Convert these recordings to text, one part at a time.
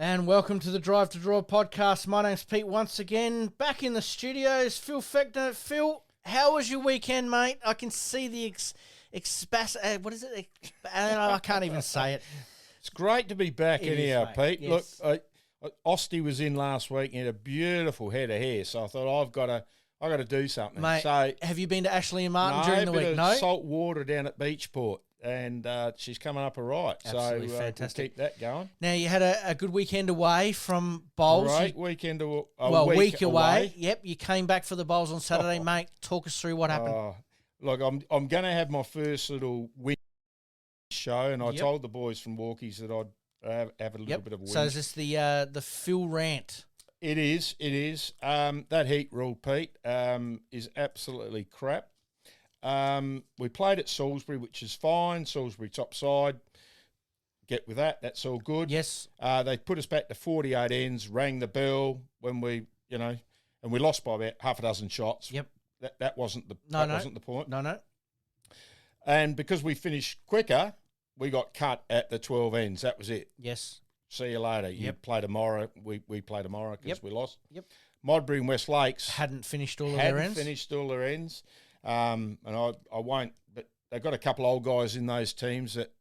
And welcome to the Drive to Draw podcast. My name's Pete once again. Back in the studios, Phil Fechner. Phil, how was your weekend, mate? I can see the what is it? I can't even say it. It's great to be back in here, Pete. Yes. Look, Osty was in last week and he had a beautiful head of hair, so I thought I've got to do something. Mate, so have you been to Ashley and Martin during the week? No, salt water down at Beachport, and she's coming up all right. Absolutely so fantastic. We'll keep that going. Now you had a good weekend away from bowls. Great weekend. Week away. Yep, you came back for the bowls on Saturday, mate. Talk us through what happened. Look, I'm going to have my first little win show, and I told the boys from Walkies that I'd have a little bit of a win. So is this the Phil rant? It is. That heat rule, Pete, is absolutely crap. We played at Salisbury, which is fine. Salisbury top side. Get with that. That's all good. Yes. They put us back to 48 ends, rang the bell when we, and we lost by about half a dozen shots. Yep. That wasn't the point. No. And because we finished quicker, we got cut at the 12 ends. That was it. Yes. See you later. You play tomorrow. We play tomorrow because we lost. Yep. Modbury and West Lakes hadn't finished all of their ends. Finished all their ends. And I won't. But they've got a couple of old guys in those teams that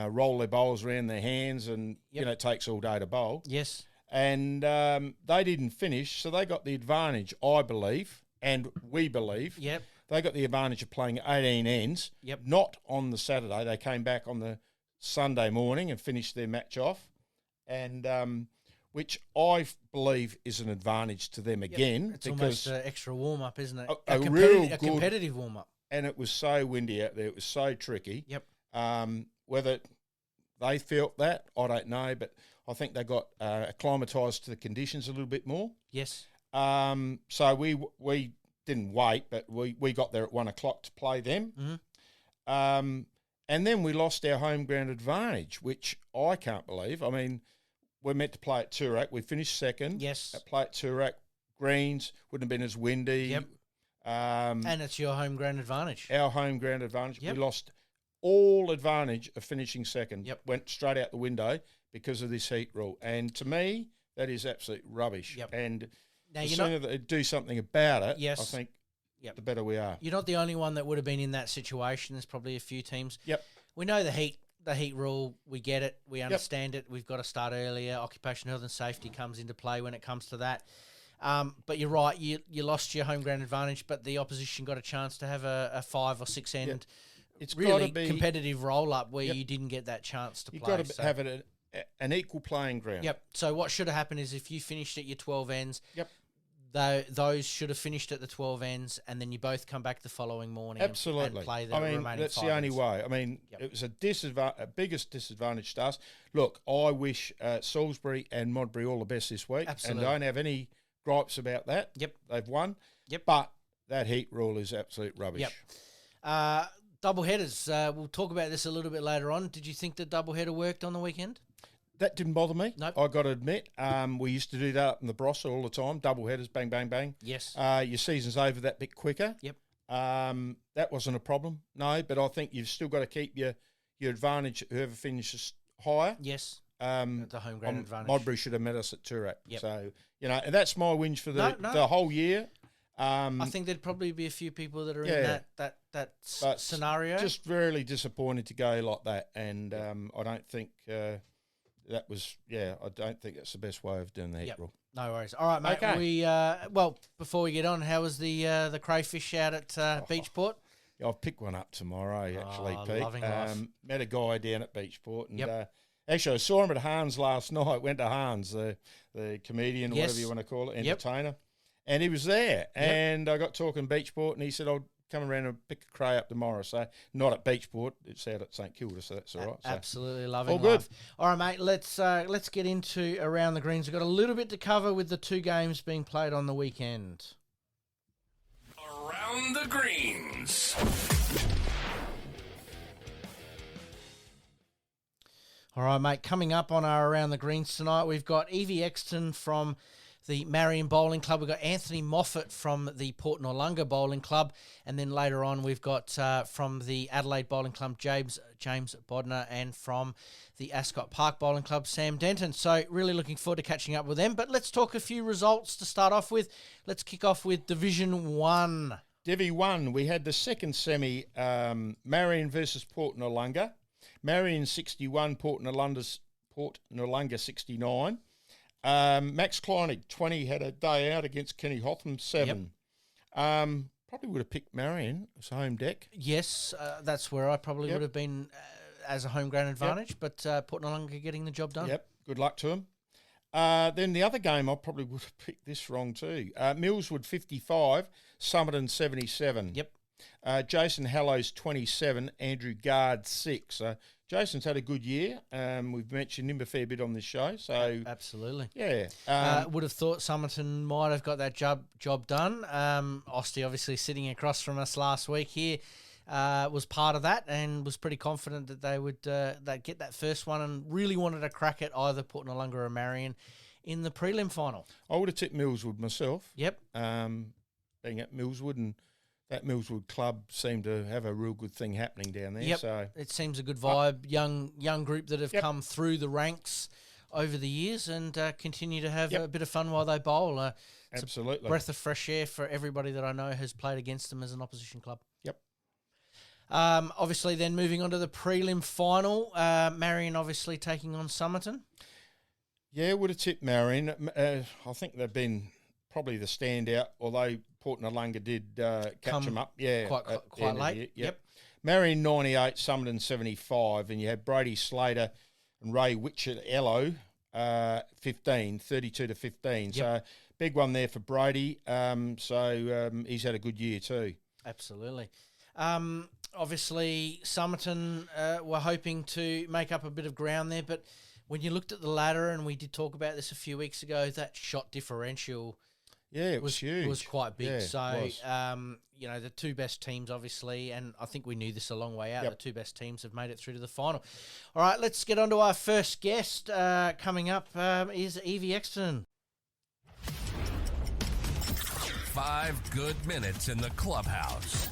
roll their bowls around their hands, and it takes all day to bowl. Yes. And they didn't finish, so they got the advantage, I believe, and we believe. Yep. They got the advantage of playing 18 ends. Yep. Not on the Saturday. They came back on the Sunday morning and finished their match off, and which I believe is an advantage to them again. It's almost an extra warm-up, isn't it? A real good competitive warm-up. And it was so windy out there. It was so tricky. Yep. Whether they felt that, I don't know, but I think they got acclimatised to the conditions a little bit more. Yes. So we didn't wait, but we got there at 1 o'clock to play them. Mm-hmm. And then we lost our home ground advantage, which I can't believe. I mean, we're meant to play at Toorak. We finished second. Yes. Play at Toorak. Greens wouldn't have been as windy. Yep. And it's your home ground advantage. Our home ground advantage. Yep. We lost all advantage of finishing second. Yep. Went straight out the window because of this heat rule. And to me, that is absolute rubbish. Yep. And now, the sooner they do something about it, yes. I think the better we are. You're not the only one that would have been in that situation. There's probably a few teams. Yep. We know the heat rule. We get it. We understand it. We've got to start earlier. Occupational health and safety comes into play when it comes to that. But you're right. You lost your home ground advantage, but the opposition got a chance to have a 5 or 6 end It's really gotta be, competitive roll-up where you didn't get that chance to play. You've got to have it an equal playing ground. Yep. So what should have happened is if you finished at your 12 ends, those should have finished at the 12 ends, and then you both come back the following morning and play the remaining 5 that's the only ends. way. I mean, it was a biggest disadvantage to us. Look, I wish Salisbury and Modbury all the best this week. Absolutely. And don't have any gripes about that. Yep. They've won. Yep. But that heat rule is absolute rubbish. Yep. Double headers. We'll talk about this a little bit later on. Did you think the double header worked on the weekend? That didn't bother me. Nope. I got to admit. We used to do that up in the Barossa all the time. Double headers, bang, bang, bang. Yes. Your season's over that bit quicker. Yep. That wasn't a problem. No, but I think you've still got to keep your advantage, whoever finishes higher. Yes. The home ground advantage. Modbury should have met us at Toorak. Yep. So, and that's my whinge for the whole year. I think there'd probably be a few people that are in that scenario. Just really disappointed to go like that, and I don't think that was. I don't think that's the best way of doing the heat rule. No worries. All right, mate. Okay. We before we get on, how was the crayfish out at Beachport? I'll pick one up tomorrow. Actually, Pete. Loving life. Met a guy down at Beachport, and actually I saw him at Hans last night. Went to Hans, the comedian, whatever you want to call it, entertainer. Yep. And he was there, and I got talking Beachport, and he said, I'll come around and pick a cray up tomorrow. So not at Beachport, it's out at St Kilda, so that's all right. So. Absolutely loving all good. Life. All right, mate, let's get into Around the Greens. We've got a little bit to cover with the 2 games being played on the weekend. Around the Greens. All right, mate, coming up on our Around the Greens tonight, we've got Evie Exton from the Marion Bowling Club. We've got Anthony Moffatt from the Port Noarlunga Bowling Club. And then later on, we've got from the Adelaide Bowling Club, James Bodnar, and from the Ascot Park Bowling Club, Sam Denton. So really looking forward to catching up with them. But let's talk a few results to start off with. Let's kick off with Division 1. Divi 1, we had the second semi, Marion versus Port Noarlunga. Marion 61, Port Noarlunga 69. Max Kleinig, 20, had a day out against Kenny Hotham, 7. Yep. Probably would have picked Marion as home deck. Yes, that's where I probably would have been as a home ground advantage, but Port Noarlunga getting the job done. Yep, good luck to him. Then the other game, I probably would have picked this wrong too. Millswood 55, Somerton 77. Yep. Jason Hallows 27, Andrew Gard 6. Jason's had a good year. We've mentioned him a fair bit on this show. So absolutely. Yeah. Would have thought Somerton might have got that job done. Osti obviously sitting across from us last week here was part of that and was pretty confident that they would they'd get that first one and really wanted to crack at either Port Noarlunga or Marion in the prelim final. I would have tipped Millswood myself. Yep. Being at Millswood, and that Millswood club seemed to have a real good thing happening down there. Yep. So it seems a good vibe. Young group that have come through the ranks over the years and continue to have a bit of fun while they bowl. Absolutely. Breath of fresh air for everybody that I know has played against them as an opposition club. Yep. Obviously, then moving on to the prelim final, Marion obviously taking on Somerton. Yeah, would have tipped Marion. I think they've been probably the standout, although Port Noarlunga did catch them up. Yeah, quite late. Yep. Marion 98, Somerton 75, and you had Brady Slater and Ray Witchet-Ello 15, 32 to 15. Yep. So big one there for Brady. He's had a good year too. Absolutely. Obviously, Somerton were hoping to make up a bit of ground there, but when you looked at the ladder, and we did talk about this a few weeks ago, that shot differential it was huge. It was quite big. Yeah, so, the two best teams, obviously, and I think we knew this a long way out, the two best teams have made it through to the final. All right, let's get on to our first guest. Coming up is Evie Exton. 5 good minutes in the clubhouse.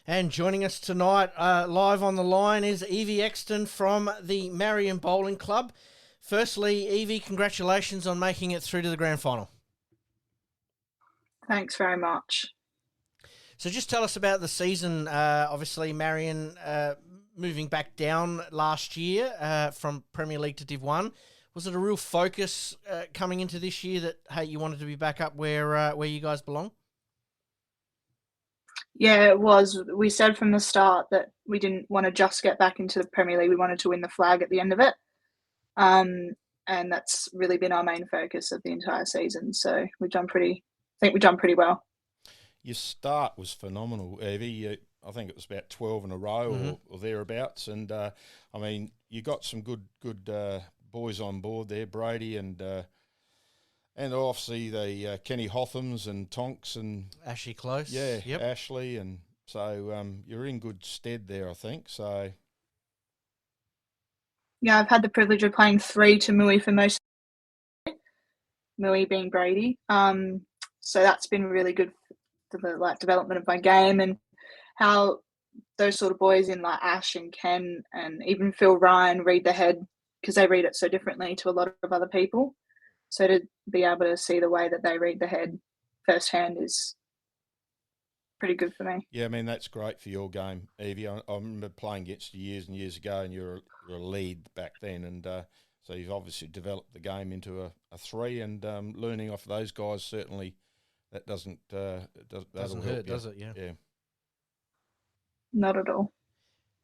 And joining us tonight, live on the line, is Evie Exton from the Marion Bowling Club. Firstly, Evie, congratulations on making it through to the grand final. Thanks very much. So just tell us about the season. Obviously, Marion moving back down last year from Premier League to Div 1. Was it a real focus coming into this year that, hey, you wanted to be back up where you guys belong? Yeah, it was. We said from the start that we didn't want to just get back into the Premier League. We wanted to win the flag at the end of it. And that's really been our main focus of the entire season. So we've done pretty well. Your start was phenomenal, Evie. I think it was about 12 in a row or thereabouts. And, you got some good boys on board there, Brady and obviously the Kenny Hothams and Tonks and Ashley Close. Yeah, yep. Ashley. And so you're in good stead there, I think. So. Yeah, I've had the privilege of playing 3 to Mui for most of the Mui being Brady. So that's been really good for the development of my game and how those sort of boys in like Ash and Ken and even Phil Ryan read the head because they read it so differently to a lot of other people. So to be able to see the way that they read the head firsthand is pretty good for me. Yeah, that's great for your game, Evie. I remember playing against you years and years ago, and you're a lead back then, and so you've obviously developed the game into a 3, and learning off of those guys certainly that doesn't hurt, does it? Yeah. Not at all.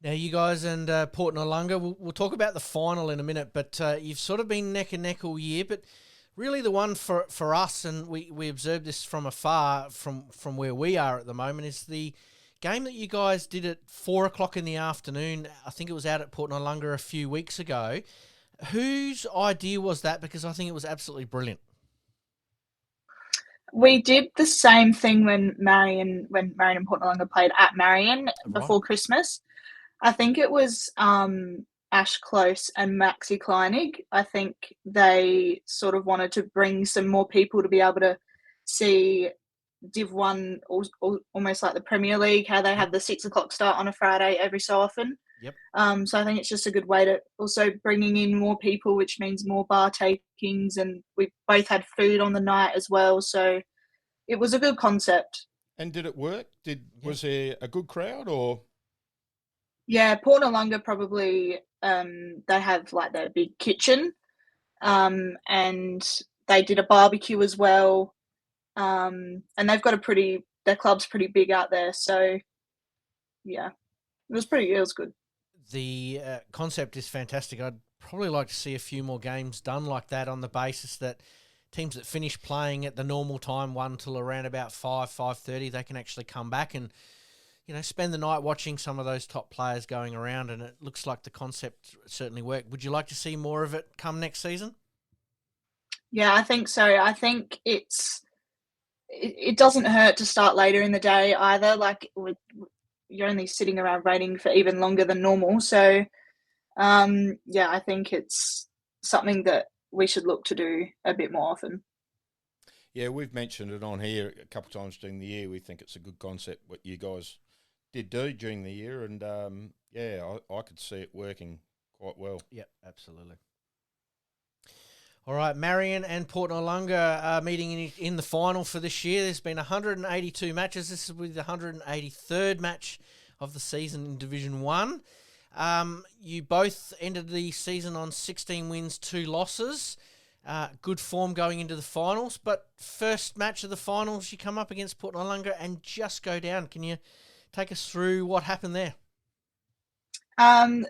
Now, you guys and Port Noarlunga, we'll talk about the final in a minute, but you've sort of been neck and neck all year, but really the one for us, and we observed this from afar from where we are at the moment, is the game that you guys did at 4 o'clock in the afternoon. I think it was out at Port Noarlunga a few weeks ago. Whose idea was that? Because I think it was absolutely brilliant. We did the same thing when Marion and Port Noarlunga played at Marion before Christmas. I think it was Ash Close and Maxi Kleinig. I think they sort of wanted to bring some more people to be able to see Div 1 almost like the Premier League, how they have the 6 o'clock start on a Friday every so often. Yep. So I think it's just a good way to also bringing in more people, which means more bar takings, and we both had food on the night as well. So it was a good concept. And did it work? Was there a good crowd or? Yeah, Port Noarlunga probably, they have like their big kitchen, and they did a barbecue as well. And they've got their club's pretty big out there. So yeah, it was good. The concept is fantastic. I'd probably like to see a few more games done like that, on the basis that teams that finish playing at the normal time, 1 till around about 5:30, they can actually come back and, spend the night watching some of those top players going around, and it looks like the concept certainly worked. Would you like to see more of it come next season? Yeah, I think so. I think it doesn't hurt to start later in the day either. Like, you're only sitting around waiting for even longer than normal. So, I think it's something that we should look to do a bit more often. Yeah, we've mentioned it on here a couple of times during the year. We think it's a good concept, what you guys did do during the year. And, I could see it working quite well. Yeah, absolutely. All right, Marion and Port Noarlunga are meeting in the final for this year. There's been 182 matches. This is with the 183rd match of the season in Division 1. You both ended the season on 16 wins, 2 losses. Good form going into the finals, but first match of the finals, you come up against Port Noarlunga and just go down. Can you take us through what happened there? In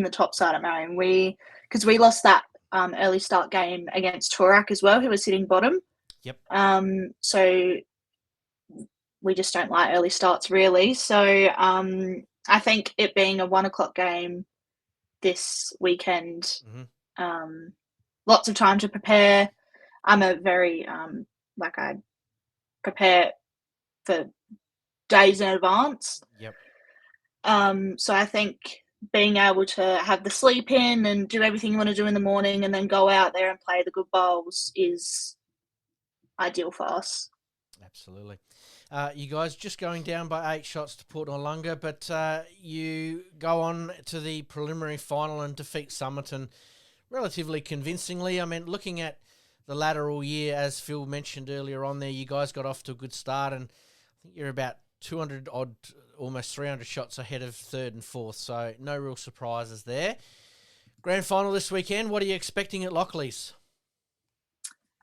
the top side at Marion, because we lost that early start game against Toorak as well, who was sitting bottom. Yep. So we just don't like early starts really. So I think it being a 1 o'clock game this weekend, lots of time to prepare. I'm a very I prepare for days in advance. Yep. So I think being able to have the sleep in and do everything you want to do in the morning and then go out there and play the good bowls is ideal for us. Absolutely. You guys just going down by 8 shots to Port Noarlunga, but you go on to the preliminary final and defeat Somerton relatively convincingly. I mean, looking at the ladder all year, as Phil mentioned earlier on there, you guys got off to a good start, and I think you're about 200 odd, almost 300 shots ahead of 3rd and 4th, so no real surprises there. Grand final this weekend, what are you expecting at Lockleys?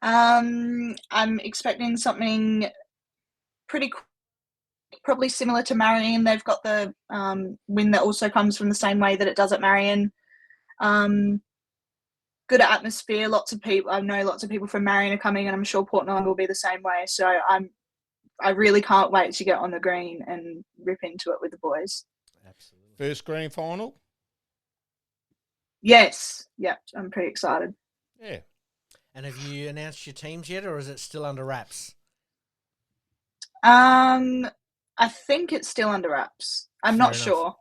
I'm expecting something probably similar to Marion. They've got the win that also comes from the same way that it does at Marion. Good atmosphere, lots of people. I know lots of people from Marion are coming, and I'm sure Port Noarlunga will be the same way. So I really can't wait to get on the green and rip into it with the boys. Absolutely. First grand final? Yes. Yep. I'm pretty excited. Yeah. And have you announced your teams yet, or is it still under wraps? I think it's still under wraps. I'm not sure,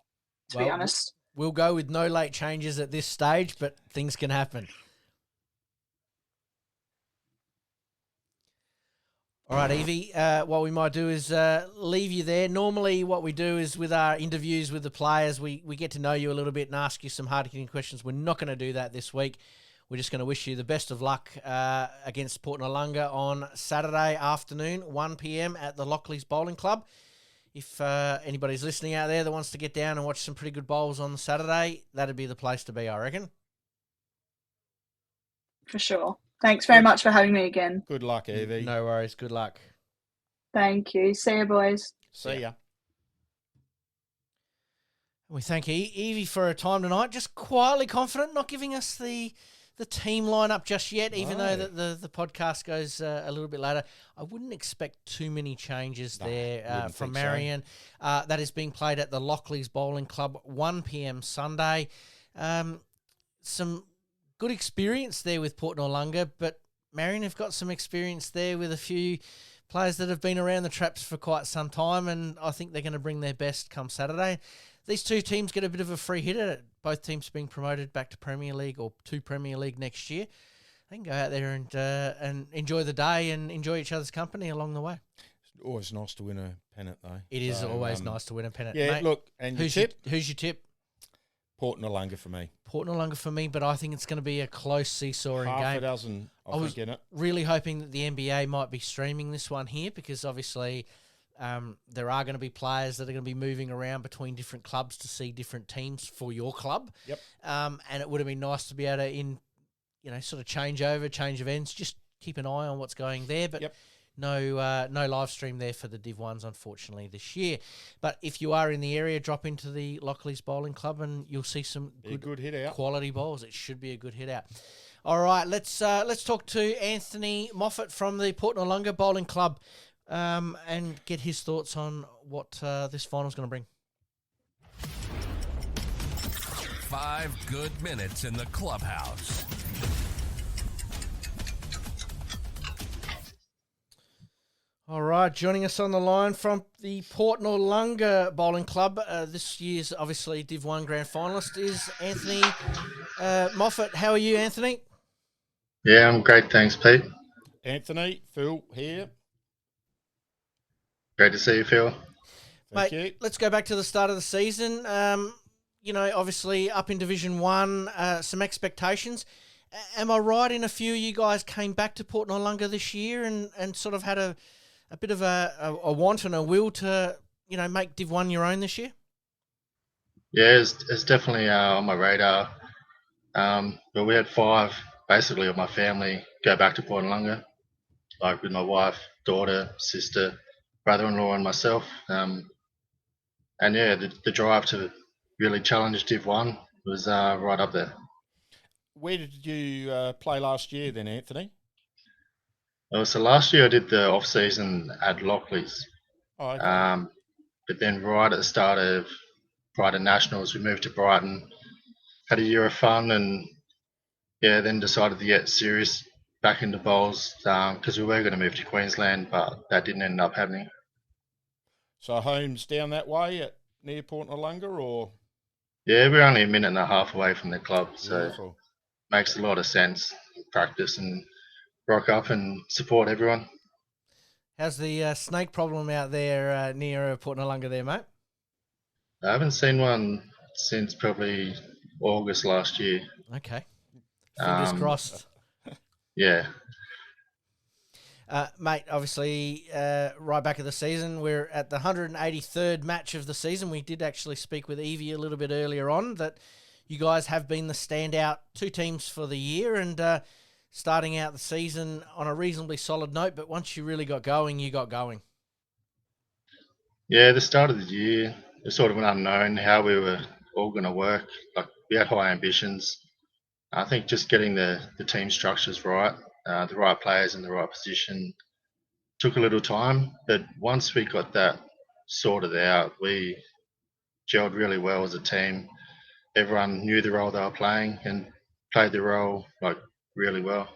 to be honest. We'll go with no late changes at this stage, but things can happen. All right, Evie, what we might do is leave you there. Normally what we do is with our interviews with the players, we get to know you a little bit and ask you some hard-hitting questions. We're not going to do that this week. We're just going to wish you the best of luck against Port Noarlunga on Saturday afternoon, 1 p.m. at the Lockleys Bowling Club. If anybody's listening out there that wants to get down and watch some pretty good bowls on Saturday, that'd be the place to be, I reckon. For sure. Thanks very much for having me again. Good luck, Evie. No worries. Good luck. Thank you. See you, boys. See ya. We thank Evie for her time tonight. Just quietly confident, not giving us the team lineup just yet, even though the podcast goes a little bit later. I wouldn't expect too many changes there from Marion. So. That is being played at the Lockleys Bowling Club, 1 p.m. Sunday. Some good experience there with Port Noarlunga, but Marion have got some experience there with a few players that have been around the traps for quite some time, and I think they're going to bring their best come Saturday. these two teams get a bit of a free hit at it. Both teams being promoted back to Premier League or to Premier League next year. They can go out there and enjoy the day and enjoy each other's company along the way. It's always nice to win a pennant, though. It is always nice to win a pennant. Yeah, mate. look, and who's your tip? Who's your tip? Port Noarlunga for me. Port Noarlunga for me, but I think it's going to be a close seesawing game. Half a dozen, I think, in it. Really hoping that the NBA might be streaming this one here because obviously there are going to be players that are going to be moving around between different clubs to see different teams for your club. Yep. And it would have been nice to be able to, sort of change of ends, just keep an eye on what's going there. But no live stream there for the Div 1s, unfortunately, this year. But if you are in the area, drop into the Lockleys Bowling Club and you'll see some good hit out. Quality bowls. It should be a good hit out. All right, let's talk to Anthony Moffatt from the Port Noarlunga Bowling Club and get his thoughts on what this final's going to bring. 5 good minutes in the clubhouse. All right, joining us on the line from the Port Noarlunga Bowling Club, this year's obviously Div 1 Grand Finalist is Anthony Moffatt. How are you, Anthony? Yeah, I'm great, thanks, Pete. Anthony, Phil here. Great to see you, Phil. Thank Mate, you. let's go back to the start of the season. Obviously up in Division 1, some expectations. Am I right in a few of you guys came back to Port Noarlunga this year and sort of had a bit of a want and a will to, make Div 1 your own this year? Yeah, it's definitely on my radar. But we had 5, basically, of my family go back to Port Noarlunga, like with my wife, daughter, sister, brother-in-law and myself. And yeah, the drive to really challenge Div 1 was right up there. Where did you play last year then, Anthony? So last year I did the off-season at Lockleys. Oh, okay. But then right at the start of Brighton Nationals, we moved to Brighton, had a year of fun, and yeah, then decided to get serious back into bowls because we were going to move to Queensland, but that didn't end up happening. So home's down that way near Port Noarlunga, or? Yeah, we're only a minute and a half away from the club, so Beautiful. Makes a lot of sense. Practice and rock up and support everyone. How's the snake problem out there near Port Noarlunga there, mate? I haven't seen one since probably August last year. Okay. Fingers crossed. Yeah. Mate, obviously, right back at the season, we're at the 183rd match of the season. We did actually speak with Evie a little bit earlier on that you guys have been the standout 2 teams for the year and starting out the season on a reasonably solid note, but once you really got going, you got going. Yeah, the start of the year, it was sort of an unknown how we were all going to work. Like, we had high ambitions. I think just getting the team structures right, the right players in the right position, took a little time. But once we got that sorted out, we gelled really well as a team. Everyone knew the role they were playing and played the role really well.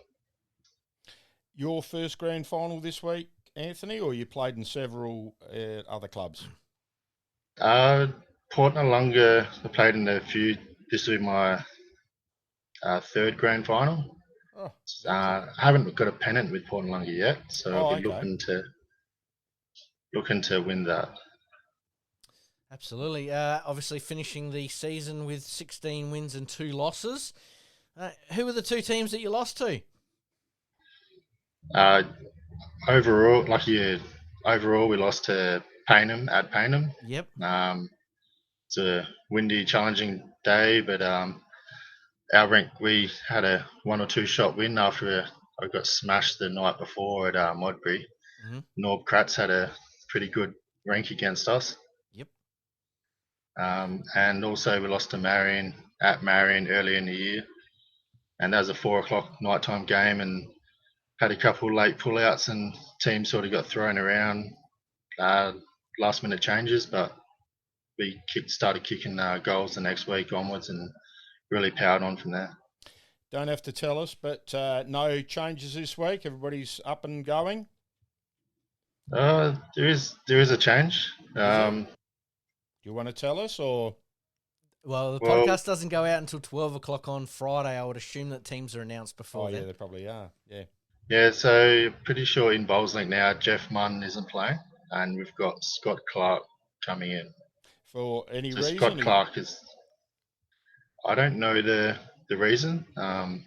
Your first grand final this week, Anthony, or you played in several other clubs? Port Noarlunga, I played in a few. This will be my 3rd grand final. Oh, I haven't got a pennant with Port Noarlunga yet, so I'll be looking to win that. Absolutely. Obviously finishing the season with 16 wins and 2 losses. Who were the 2 teams that you lost to? Overall, we lost to Paynham at Paynham. Yep. It's a windy, challenging day, but we had a 1 or 2 shot win after I got smashed the night before at Modbury. Mm-hmm. Norb Kratz had a pretty good rank against us. Yep. And also we lost to Marion at Marion early in the year, and that was a 4 o'clock nighttime game, and had a couple late pullouts, and teams sort of got thrown around, last minute changes, but we started kicking goals the next week onwards and really powered on from there. Don't have to tell us, but no changes this week. Everybody's up and going. There is a change. Do you want to tell us, or Well, the podcast doesn't go out until 12 o'clock on Friday. I would assume that teams are announced before then. Yeah, they probably are, yeah. Yeah, so pretty sure in Bowls League now, Jeff Munn isn't playing, and we've got Scott Clark coming in. For any so reason? Scott Clark is... I don't know the reason. I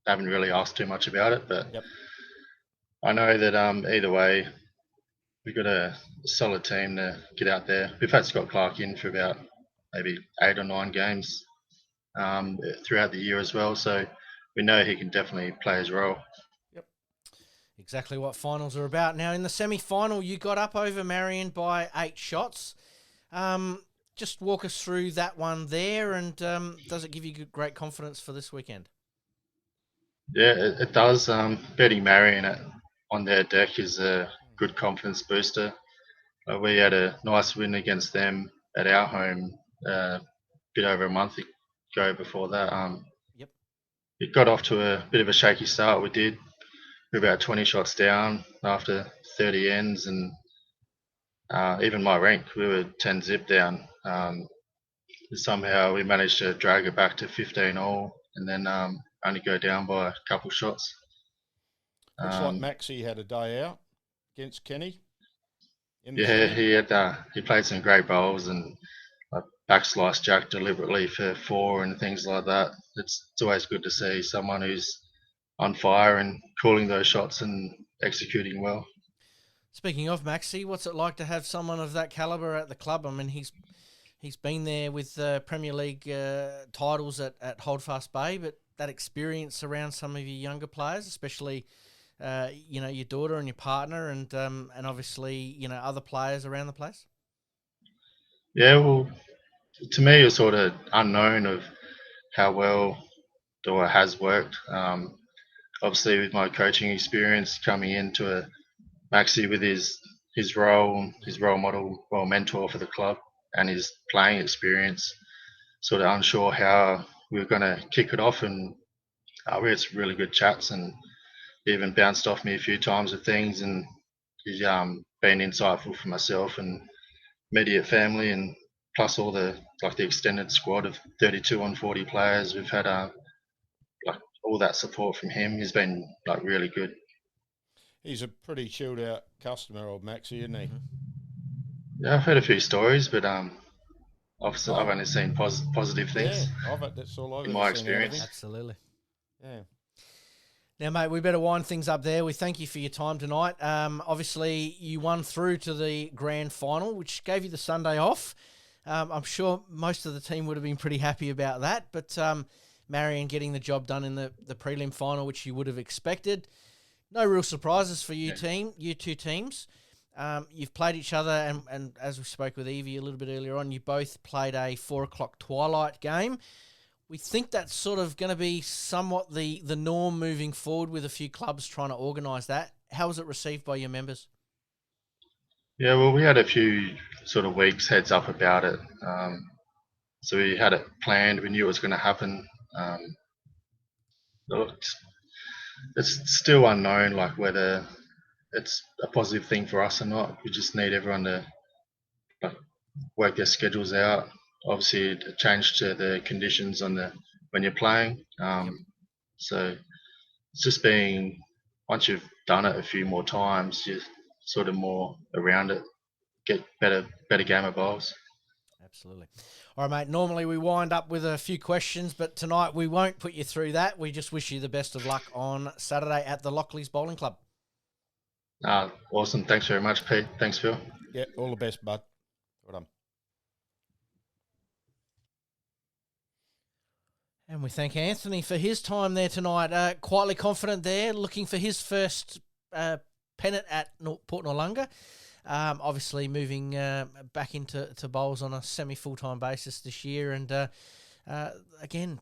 haven't really asked too much about it, but I know that either way, we've got a solid team to get out there. We've had Scott Clark in for about maybe 8 or 9 games throughout the year as well, so we know he can definitely play his role. Yep. Exactly what finals are about. Now, in the semi-final, you got up over Marion by 8 shots. Just walk us through that one there, and does it give you great confidence for this weekend? Yeah, it does. Betting Marion on their deck is a good confidence booster. We had a nice win against them at our home a bit over a month ago before that. It got off to a bit of a shaky start. We did. We were about 20 shots down after 30 ends, and even my rank, we were 10 zip down. Somehow we managed to drag it back to 15 all, and then only go down by a couple shots. Looks like Maxie had a day out against Kenny. He played some great bowls and backslice jack deliberately for 4 and things like that. It's always good to see someone who's on fire and calling those shots and executing well. Speaking of Maxie, what's it like to have someone of that calibre at the club? I mean, he's been there with Premier League titles at Holdfast Bay, but that experience around some of your younger players, especially your daughter and your partner, and obviously other players around the place. Yeah, well, to me, it's sort of unknown of how well Dora has worked. Obviously, with my coaching experience coming into a Maxi with his role model, mentor for the club, and his playing experience, sort of unsure how we were going to kick it off, and we had some really good chats, and he even bounced off me a few times with things, and he's been insightful for myself and immediate family, and plus all the extended squad of 32 on 40 players. We've had all that support from him. He's been really good. He's a pretty chilled out customer, old Maxie, isn't he? Yeah, I've heard a few stories, but obviously I've only seen positive things. Yeah, that's all I've in my experience. Absolutely. Yeah. Now, mate, we better wind things up there. We thank you for your time tonight. Obviously, you won through to the grand final, which gave you the Sunday off. I'm sure most of the team would have been pretty happy about that, but Marion getting the job done in the prelim final, which you would have expected. No real surprises for you two teams. You've played each other, and as we spoke with Evie a little bit earlier on, you both played a 4 o'clock twilight game. We think that's sort of going to be somewhat the norm moving forward, with a few clubs trying to organise that. How was it received by your members? Yeah, well, we had a few sort of weeks heads up about it. So we had it planned. We knew it was going to happen. It's still unknown, whether it's a positive thing for us or not. We just need everyone to work their schedules out. Obviously, it changed to the conditions when you're playing. So it's just being, once you've done it a few more times, you're sort of more around it, get better game of bowls. Absolutely. All right, mate, normally we wind up with a few questions, but tonight we won't put you through that. We just wish you the best of luck on Saturday at the Lockleys Bowling Club. Awesome. Thanks very much, Pete. Thanks, Phil. Yeah, all the best, bud. Well done. And we thank Anthony for his time there tonight. Quietly confident there, looking for his first pennant at Port Noarlunga. Obviously moving back into bowls on a semi-full-time basis this year. And again,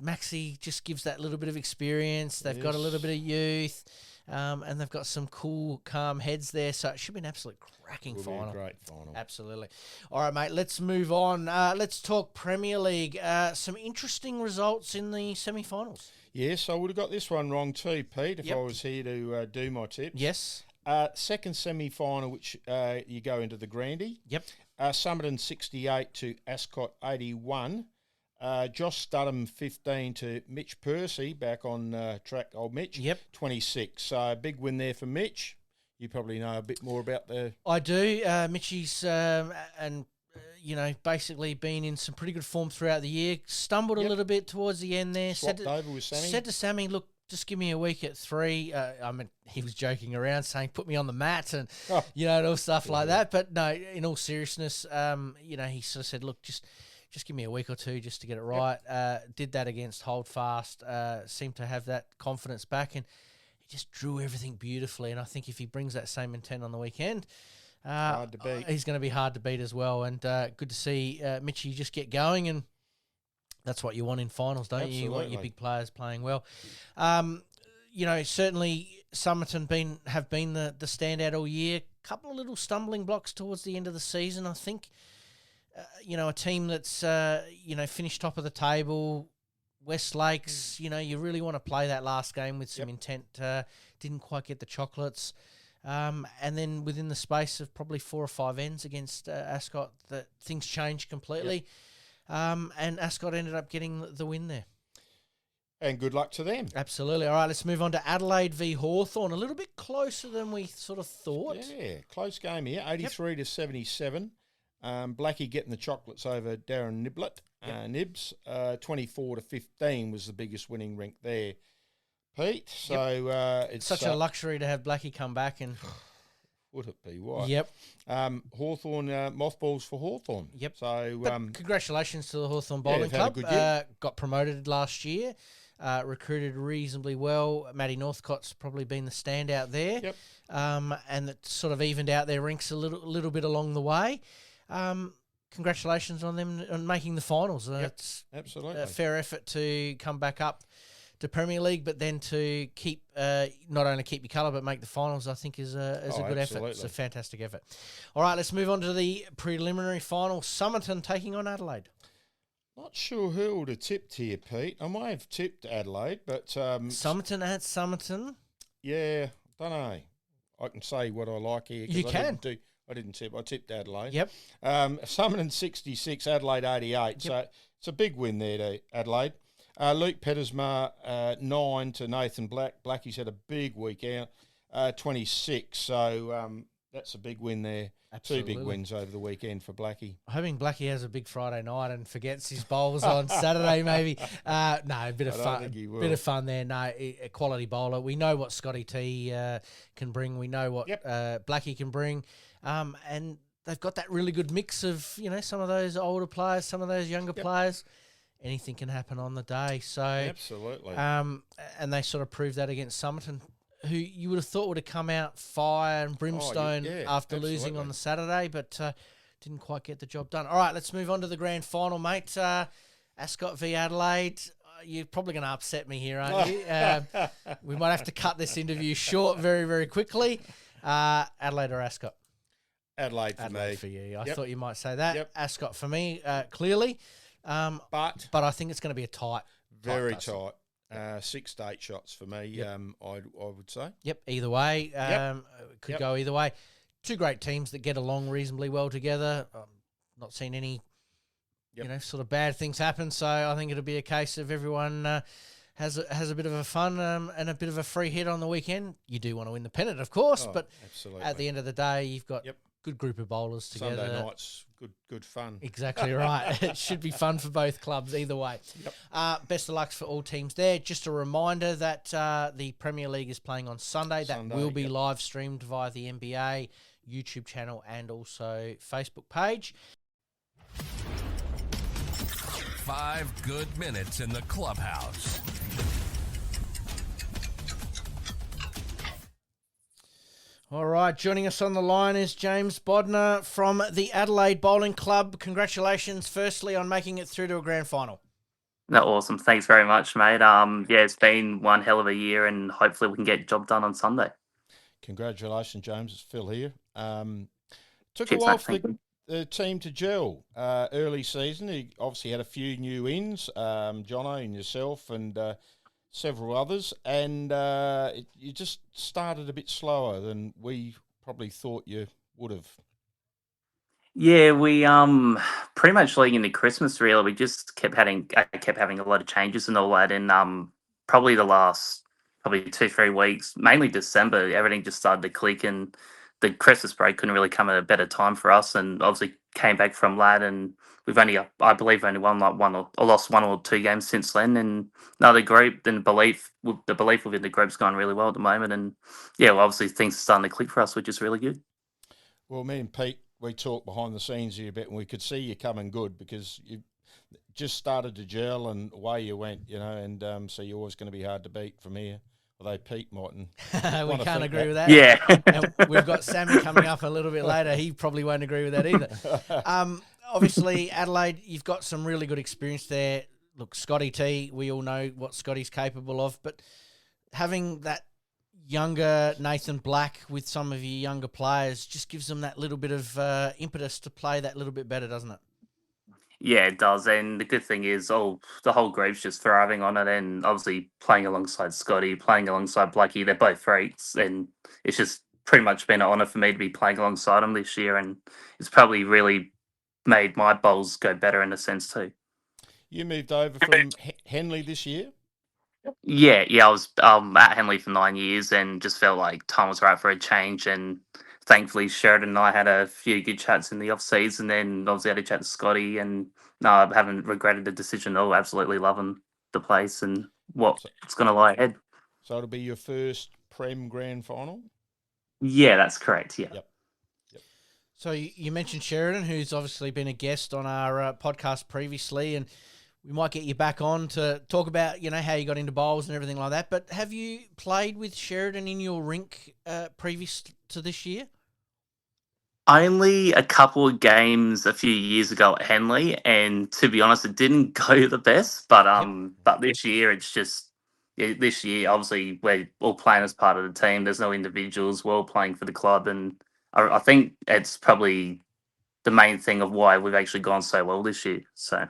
Maxie just gives that little bit of experience. They've got a little bit of youth. And they've got some cool, calm heads there. So it should be an absolute cracking final. Be a great final. Absolutely. All right, mate, let's move on. Let's talk Premier League. Some interesting results in the semi-finals. Yes, I would have got this one wrong too, Pete, if I was here to do my tips. Yes. Second semi-final, which you go into the Grandy. Yep. Summerton 68 to Ascot 81. Josh Studham 15 to Mitch Percy, back on track, old Mitch. 26. So big win there for Mitch. You probably know a bit more about the... I do. Mitchie's basically been in some pretty good form throughout the year. Stumbled a little bit towards the end there. Swapped over with Sammy. Said to Sammy, look, just give me a week at 3. He was joking around saying, put me on the mat and, and all stuff like that. But no, in all seriousness, he sort of said, look, just give me a week or 2 just to get it right. Did that against Holdfast. Seemed to have that confidence back, and he just drew everything beautifully. And I think if he brings that same intent on the weekend, hard to beat. He's going to be hard to beat as well. And good to see Mitchie just get going, and that's what you want in finals, don't you? You want your big players playing well. Certainly Summerton have been the standout all year. Couple of little stumbling blocks towards the end of the season, I think. A team that's, finished top of the table, West Lakes, you really want to play that last game with some intent. Didn't quite get the chocolates. And then within the space of probably 4 or 5 ends against Ascot, that things changed completely. And Ascot ended up getting the win there. And good luck to them. Absolutely. All right, let's move on to Adelaide v Hawthorn. A little bit closer than we sort of thought. Yeah, close game here, 83 to 77. Blackie getting the chocolates over Darren Nibs. 24 to 15 was the biggest winning rink there, Pete. So it's such a luxury to have Blackie come back and... Would it be? What? Yep. Hawthorn, mothballs for Hawthorn. Yep. So congratulations to the Hawthorn Bowling Club. Had a good year. Got promoted last year. Recruited reasonably well. Matty Northcott's probably been the standout there. Yep. And that sort of evened out their ranks a little bit along the way. Congratulations on them on making the finals. It's absolutely a fair effort to come back up to Premier League, but then to keep not only keep your colour but make the finals, I think is a good effort. It's a fantastic effort. All right, let's move on to the preliminary final. Summerton taking on Adelaide. Not sure who would have tipped here, Pete. I might have tipped Adelaide, but Summerton at Summerton. Yeah, don't know. I can say what I like here. You can. I didn't tip. I tipped Adelaide. Yep. Summerton 66, Adelaide 88. Yep. So it's a big win there to Adelaide. Luke Pettersmar 9 to Nathan Black. Blackie's had a big week out, 26. So that's a big win there. Absolutely. 2 big wins over the weekend for Blackie. I'm hoping Blackie has a big Friday night and forgets his bowls on Saturday, maybe. No, a bit of fun. Bit of fun there. No, a quality bowler. We know what Scotty T can bring. We know what Blackie can bring. And they've got that really good mix of, some of those older players, some of those younger players. Anything can happen on the day. So absolutely. And they sort of proved that against Summerton, who you would have thought would have come out fire and brimstone after losing on the Saturday, but didn't quite get the job done. All right, let's move on to the grand final, mate. Ascot v Adelaide. You're probably going to upset me here, aren't you? We might have to cut this interview short very, very quickly. Adelaide or Ascot? Adelaide for me. For you. I thought you might say that. Yep. Ascot for me, clearly. But I think it's going to be a tight. Very tight. 6 to 8 shots for me, I would say. Yep, either way. Could go either way. 2 great teams that get along reasonably well together. Not seen any, sort of bad things happen. So I think it'll be a case of everyone has a bit of a fun and a bit of a free hit on the weekend. You do want to win the pennant, of course, but absolutely. At the end of the day, you've got good group of bowlers together. Sunday nights, good fun. Exactly right. It should be fun for both clubs either way. Yep. Best of luck for all teams there. Just a reminder that the Premier League is playing on Sunday. That will be live streamed via the NBA YouTube channel and also Facebook page. 5 good minutes in the clubhouse. All right, joining us on the line is James Bodnar from the Adelaide Bowling Club. Congratulations, firstly, on making it through to a grand final. No, awesome. Thanks very much, mate. It's been one hell of a year, and hopefully we can get the job done on Sunday. Congratulations, James. It's Phil here. Took a while for the team to gel early season. He obviously had a few new ins, Jono and yourself and several others, and you just started a bit slower than we probably thought you would have. Yeah, we pretty much leading into Christmas. Really, we just kept having a lot of changes and all that, and probably the last 2-3 weeks, mainly December, everything just started to click, and the Christmas break couldn't really come at a better time for us. And obviously came back from that, and we've only, I believe, only won like one or lost 1 or 2 games since then. And no, the group, then the belief within the group's gone really well at the moment, and yeah, well, obviously things are starting to click for us, which is really good. Well, me and Pete, we talked behind the scenes here a bit, and we could see you coming good because you just started to gel and away you went, and so you're always going to be hard to beat from here. Although Pete mightn't. We can't agree with that. Yeah. And we've got Sammy coming up a little bit later. He probably won't agree with that either. Obviously, Adelaide, you've got some really good experience there. Look, Scotty T, we all know what Scotty's capable of, but having that younger Nathan Black with some of your younger players just gives them that little bit of impetus to play that little bit better, doesn't it? Yeah, it does. And the good thing is, the whole group's just thriving on it. And obviously, playing alongside Scotty, playing alongside Blackie, they're both freaks. And it's just pretty much been an honour for me to be playing alongside them this year. And it's probably really made my bowls go better in a sense too. You moved over from Henley this year? Yeah. I was at Henley for 9 years and just felt like time was right for a change. And thankfully, Sheridan and I had a few good chats in the off season. Then obviously had a chat to Scotty, and no, I haven't regretted the decision at all. Absolutely loving the place and what's going to lie ahead. So it'll be your first Prem Grand Final? Yeah, that's correct. Yeah. Yep. So you mentioned Sheridan, who's obviously been a guest on our podcast previously, and we might get you back on to talk about, how you got into bowls and everything like that. But have you played with Sheridan in your rink previous to this year? Only a couple of games a few years ago at Henley, and to be honest, it didn't go the best. But but this year, it's just this year. Obviously, we're all playing as part of the team. There's no individuals. We're all playing for the club, and I think it's probably the main thing of why we've actually gone so well this year. So.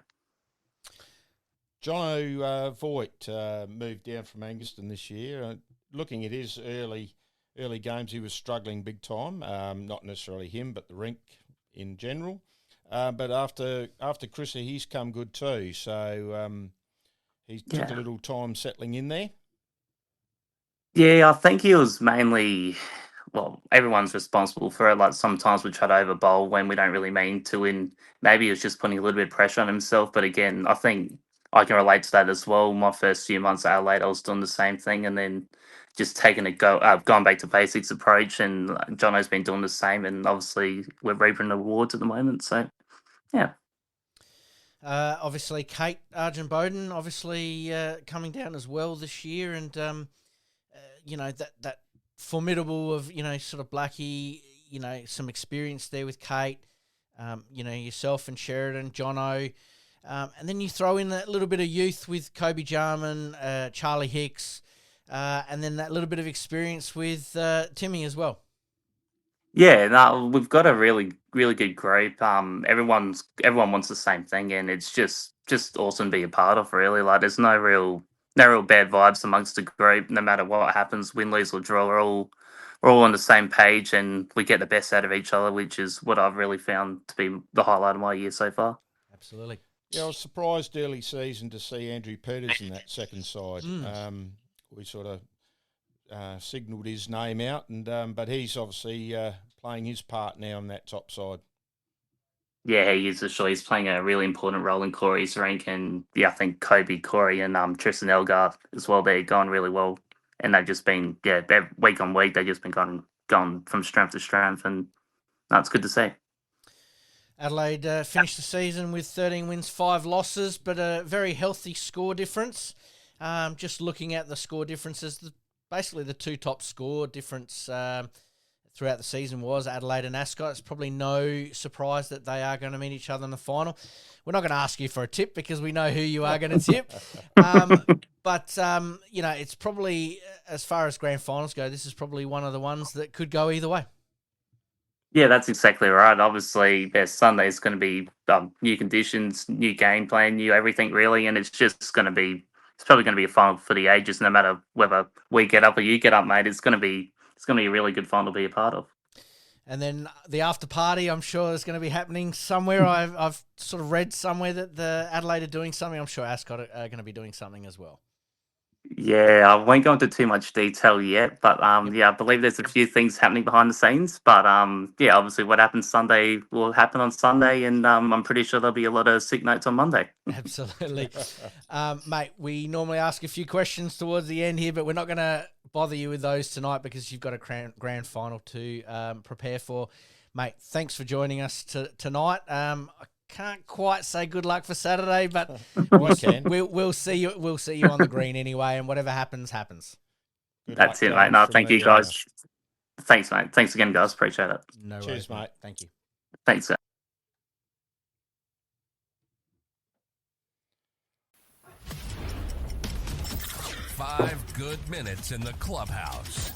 Jono Voigt moved down from Angaston this year. Looking at his early games, he was struggling big time. Not necessarily him, but the rink in general. But after Chrissy, he's come good too. So he took a little time settling in there. Yeah, I think he was mainly. Well, everyone's responsible for it. Like sometimes we try to over bowl when we don't really mean to, and maybe he was just putting a little bit of pressure on himself. But again, I think I can relate to that as well. My first few months at Adelaide, I was doing the same thing, and then just taking going back to basics approach. And Jono's been doing the same, and obviously we're reaping the rewards at the moment. So, yeah. Obviously, Kate Argent-Bowden, coming down as well this year, and that formidable of sort of Blackie, some experience there with Kate, yourself and Sheridan, Jono. And then you throw in that little bit of youth with Kobe Jarman, Charlie Hicks, and then that little bit of experience with Timmy as well. Yeah, no, we've got a really, really good group. Everyone wants the same thing, and it's just awesome to be a part of. Really, like there's no real bad vibes amongst the group. No matter what happens, win, lose or draw, we're all on the same page, and we get the best out of each other, which is what I've really found to be the highlight of my year so far. Absolutely. Yeah, I was surprised early season to see Andrew Peters in that second side. We sort of signalled his name out, and but he's obviously playing his part now on that top side. Yeah, he is. Actually, he's playing a really important role in Corey's rank, and I think Kobe, Corey, and Tristan Elgar as well. They're going really well, and they've just been week on week. They've just been going from strength to strength, and that's good to see. Adelaide finished the season with 13 wins, 5 losses, but a very healthy score difference. Just looking at the score differences, basically the two top score difference throughout the season was Adelaide and Ascot. It's probably no surprise that they are going to meet each other in the final. We're not going to ask you for a tip because we know who you are going to tip. But it's probably, as far as grand finals go, this is probably one of the ones that could go either way. Yeah, that's exactly right. Obviously, Sunday is going to be new conditions, new game plan, new everything really, and it's probably going to be a final for the ages. No matter whether we get up or you get up, mate, it's going to be a really good final to be a part of. And then the after party, I'm sure is going to be happening somewhere. I've sort of read somewhere that the Adelaide are doing something. I'm sure Ascot are going to be doing something as well. Yeah, I won't go into too much detail yet, but Yep. I believe there's a few things happening behind the scenes. But yeah, obviously what happens Sunday will happen on Sunday, and I'm pretty sure there'll be a lot of sick notes on Monday. Absolutely. Mate, we normally ask a few questions towards the end here, but we're not going to bother you with those tonight because you've got a grand final to prepare for. Mate, thanks for joining us tonight. I can't quite say good luck for Saturday, but we'll see you. We'll see you on the green anyway, and whatever happens, happens. That's it, mate. No, thank you, guys. Thanks, mate. Thanks again, guys. Appreciate it. No worries, cheers, mate. Thank you. Thanks, sir. Five good minutes in the clubhouse.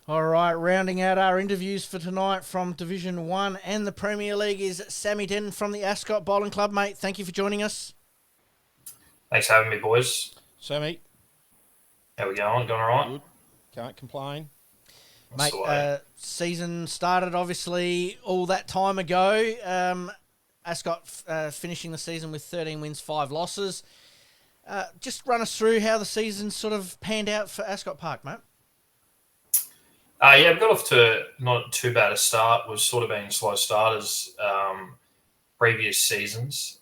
All right, rounding out our interviews for tonight from Division 1 and the Premier League is Sammy Denton from the Ascot Bowling Club. Mate, thank you for joining us. Thanks for having me, boys. Sammy. How we going? Going all right? Good. Can't complain. Mate, season started obviously all that time ago. Ascot finishing the season with 13 wins, 5 losses. Just run us through how the season sort of panned out for Ascot Park, mate. Yeah, we got off to not too bad a start. We've sort of been slow starters previous seasons.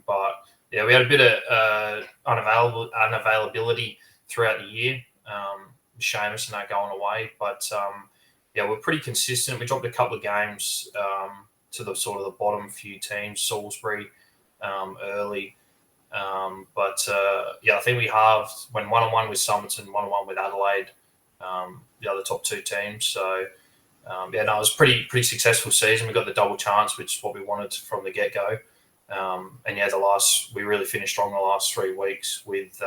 But, yeah, we had a bit of unavailability throughout the year. Seamus and that going away. But, yeah, we're pretty consistent. We dropped a couple of games to the sort of the bottom few teams, Salisbury early. But, yeah, I think we halved when 1-1 with Somerton, 1-1 with Adelaide. The other top 2 teams. So, yeah, no, it was pretty successful season. We got the double chance, which is what we wanted from the get-go. And, yeah, we really finished strong the last 3 weeks with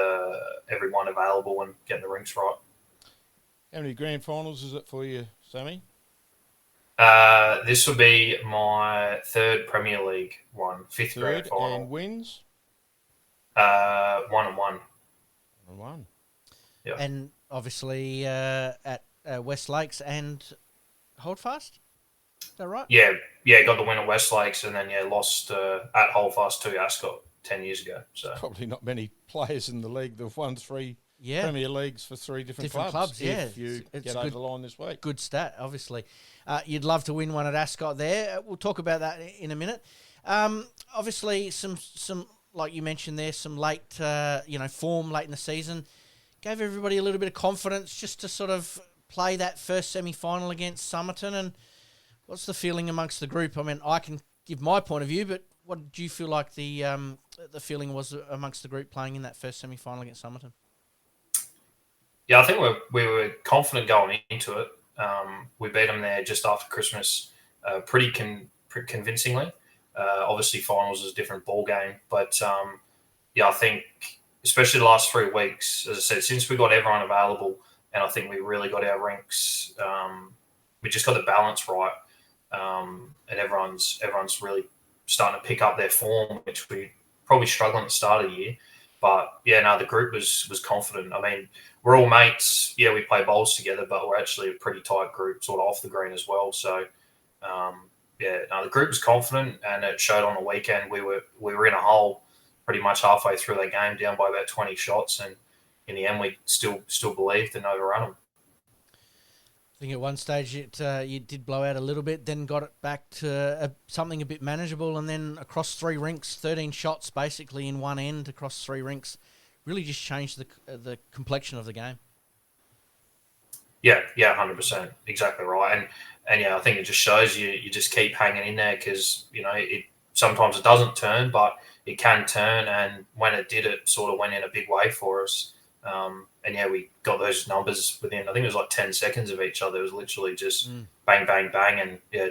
everyone available and getting the rinks right. How many grand finals is it for you, Sammy? This will be my 3rd Premier League one, 5th grand final. And wins? 1-1. 1-1. Yeah. And obviously at West Lakes and Holdfast. Is that right? Yeah, got the win at West Lakes and then, lost at Holdfast to Ascot 10 years ago. So probably not many players in the league that have won 3 Premier Leagues for 3 different clubs. Yeah, if you get over the line this week. Good stat, obviously. You'd love to win one at Ascot there. We'll talk about that in a minute. Obviously, some like you mentioned there, some late form late in the season. Gave everybody a little bit of confidence just to sort of play that first semi-final against Somerton. And what's the feeling amongst the group? I mean, I can give my point of view, but what did you feel like the feeling was amongst the group playing in that first semi-final against Somerton? Yeah, I think we were confident going into it. We beat them there just after Christmas pretty convincingly. Obviously, finals is a different ball game. But, yeah, I think especially the last 3 weeks, as I said, since we got everyone available and I think we really got our rinks, we just got the balance right. And everyone's really starting to pick up their form, which we probably struggled at the start of the year. But, yeah, no, the group was confident. I mean, we're all mates. Yeah, we play bowls together, but we're actually a pretty tight group sort of off the green as well. So, yeah, no, the group was confident and it showed on the weekend. We were in a hole pretty much halfway through that game, down by about 20 shots. And in the end, we still believed and overrun them. I think at one stage you did blow out a little bit, then got it back to something a bit manageable, and then across 3 rinks, 13 shots basically in one end across 3 rinks, really just changed the complexion of the game. Yeah, 100%, exactly right, and yeah, I think it just shows you just keep hanging in there because sometimes it doesn't turn, but it can turn, and when it did, it sort of went in a big way for us. And yeah, we got those numbers within, I think it was like 10 seconds of each other. It was literally just bang, bang, bang, and yeah,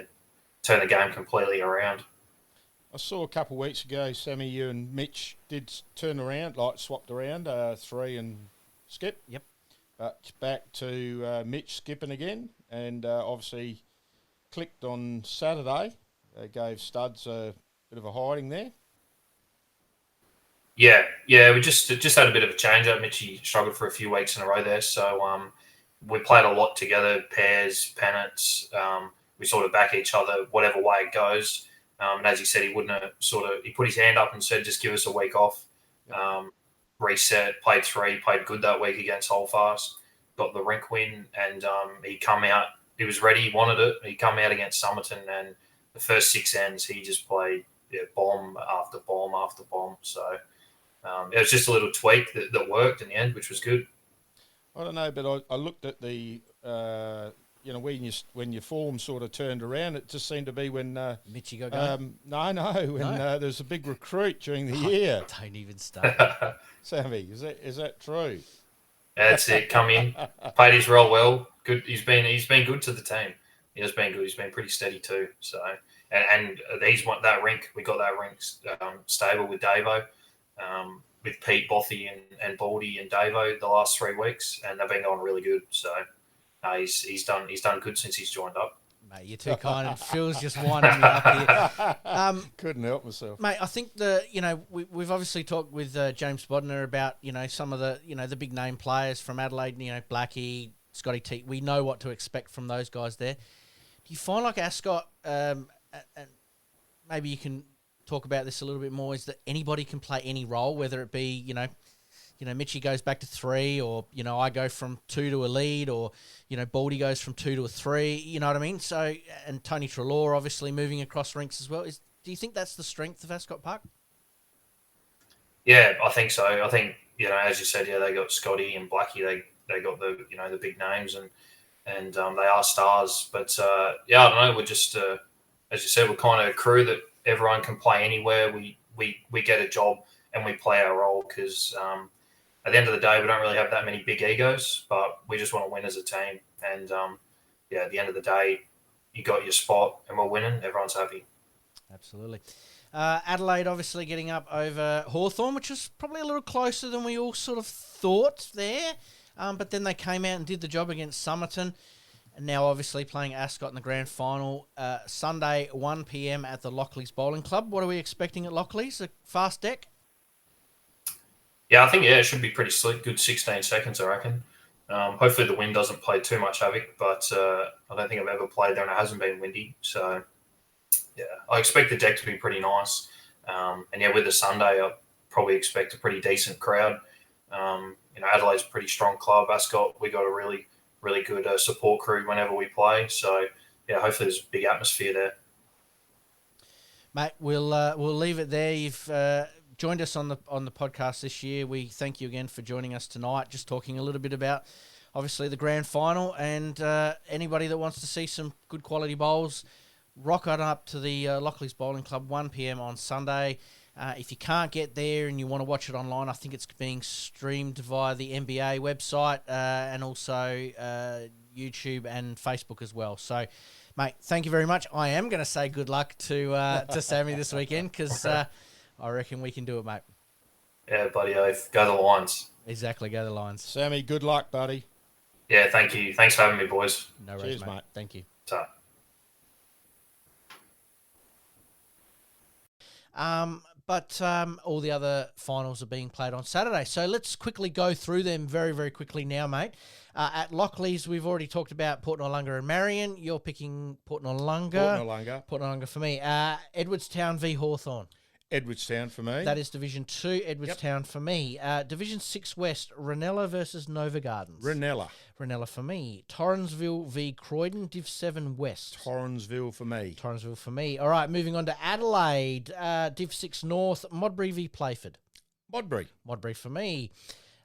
turn the game completely around. I saw a couple of weeks ago, Sammy, you and Mitch did turn around, like swapped around, 3 and Skip. Yep. But back to Mitch skipping again, and obviously clicked on Saturday. Gave Studs a bit of a hiding there. Yeah, we just had a bit of a change up. Mitchie struggled for a few weeks in a row there, so we played a lot together, pairs, pennants. We sort of back each other, whatever way it goes. And as he said, he wouldn't have he put his hand up and said, just give us a week off. Reset, played good that week against HOLDFAST, got the rink win, and he come out. He was ready, he wanted it. He come out against Somerton, and the first 6 ends, he just played bomb after bomb after bomb. So it was just a little tweak that worked in the end, which was good. I don't know, but I looked at the, when your form sort of turned around, it just seemed to be when Mitchie got going. When there's a big recruit during the year. Don't even start. Sammy, is that true? That's it. Come in, played his role well. Good. He's been good to the team. He has been good. He's been pretty steady too. So and he's won that rink. We got that rink stable with Davo, with Pete, Bothy, and Baldy and Davo the last 3 weeks, and they've been going really good. So he's done good since he's joined up. Mate, you're too kind. And Phil's just winding me up here. Couldn't help myself, mate. I think we've obviously talked with James Bodnar about some of the the big name players from Adelaide. Blackie, Scotty T. We know what to expect from those guys there. Do you find like Ascot, and maybe you can talk about this a little bit more, is that anybody can play any role, whether it be Mitchie goes back to 3, or I go from 2 to a lead, or Baldy goes from 2 to a 3. You know what I mean? So, and Tony Treloar obviously moving across rinks as well. Do you think that's the strength of Ascot Park? Yeah, I think so. I think as you said, they got Scotty and Blackie. They got the the big names, and they are stars. But I don't know. We're just as you said, we're kind of a crew that everyone can play anywhere. We get a job and we play our role because. At the end of the day, we don't really have that many big egos, but we just want to win as a team. And, at the end of the day, you got your spot and we're winning. Everyone's happy. Absolutely. Adelaide obviously getting up over Hawthorn, which was probably a little closer than we all sort of thought there. But then they came out and did the job against Somerton. And now obviously playing Ascot in the grand final. Sunday, 1 p.m. at the Lockleys Bowling Club. What are we expecting at Lockleys? A fast deck? Yeah, I think it should be pretty slick. Good 16 seconds, I reckon. Hopefully the wind doesn't play too much havoc, but I don't think I've ever played there and it hasn't been windy. So, I expect the deck to be pretty nice. And with the Sunday, I probably expect a pretty decent crowd. Adelaide's a pretty strong club. Ascot, we got a really, really good support crew whenever we play. So, hopefully there's a big atmosphere there. Mate, we'll leave it there. You've joined us on the podcast this year. We thank you again for joining us tonight, just talking a little bit about obviously the grand final, and anybody that wants to see some good quality bowls, rock on up to the Lockleys Bowling Club, 1 p.m. on Sunday. If you can't get there and you want to watch it online, I think it's being streamed via the NBA website and also YouTube and Facebook as well. So, mate, thank you very much. I am going to say good luck to Sammy this weekend because I reckon we can do it, mate. Yeah, buddy. Go the Lions. Exactly, go the Lions. Sammy, good luck, buddy. Yeah, thank you. Thanks for having me, boys. No worries, Cheers, mate. Thank you. Ta. But all the other finals are being played on Saturday. So let's quickly go through them very, very quickly now, mate. At Lockleys, we've already talked about Port Noarlunga and Marion. You're picking Port Noarlunga. Port Noarlunga for me. Edwardstown v Hawthorn. Edwardstown for me. That is Division 2, Edwardstown for me. Division 6 West, Ranella versus Nova Gardens. Ranella for me. Torrensville v Croydon, Div 7 West. Torrensville for me. All right, moving on to Adelaide, Div 6 North, Modbury v Playford. Modbury for me.